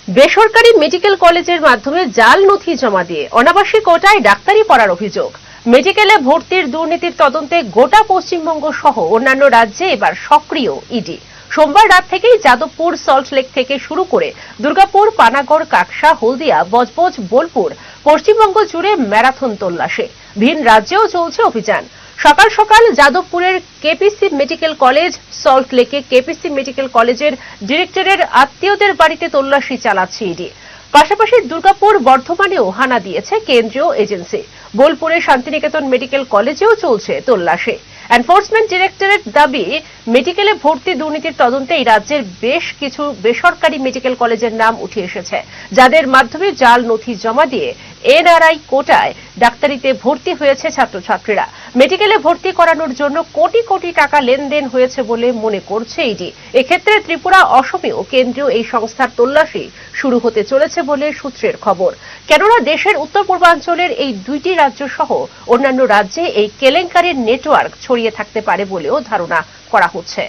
বেসরকারি মেডিকেল কলেজের মাধ্যমে জাল নথি জমা দিয়ে অনাবাসিক কোটায় ডাক্তারি পড়ার অভিযোগ। মেডিকেলে ভর্তির দুর্নীতির তদন্তে গোটা পশ্চিমবঙ্গ সহ অন্যান্য রাজ্যে এবার সক্রিয় ইডি। সোমবার রাত থেকেই যাদবপুর, সল্টলেক থেকে শুরু করে দুর্গাপুর, পানাগড়, কাকসা, হলদিয়া, বজবজ, বোলপুর পশ্চিমবঙ্গ জুড়ে ম্যারাথন তল্লাশি। ভিন রাজ্যেও চলছে অভিযান। সকাল সকাল যাদবপুরের কেপিসি মেডিকেল কলেজ, সল্টলেকে কেপিসি মেডিকেল কলেজের ডিরেক্টরের আত্মীয়দের বাড়িতে তল্লাশি চালাচ্ছে ইডি। পাশাপাশি দুর্গাপুর, বর্ধমানেও হানা দিয়েছে কেন্দ্রীয় এজেন্সি। বোলপুরে শান্তিনিকেতন মেডিকেল কলেজেও চলছে তল্লাশি। এনফোর্সমেন্ট ডিরেক্টরেট দাবি, মেডিকেলে ভর্তি দুর্নীতির তদন্তে এই রাজ্যের বেশ কিছু বেসরকারি মেডিকেল কলেজের নাম উঠে এসেছে, যাদের মাধ্যমে জাল নথি জমা দিয়ে এনআরআই কোটায় ডাক্তারিতে ভর্তি হয়েছে ছাত্রছাত্রীরা। মেডিকেলে ভর্তি করানোর জন্য কোটি কোটি টাকা লেনদেন হয়েছে বলে মনে করছে ইডি। এক্ষেত্রে ত্রিপুরা, অসমেও কেন্দ্রীয় এই সংস্থার তল্লাশি শুরু হতে চলেছে বলে সূত্রের খবর। কেননা দেশের উত্তর পূর্বাঞ্চলের এই দুইটি রাজ্য সহ অন্যান্য রাজ্যে এই কেলেঙ্কারির নেটওয়ার্ক ছড়িয়ে থাকতে পারে বলেও ধারণা করা হচ্ছে।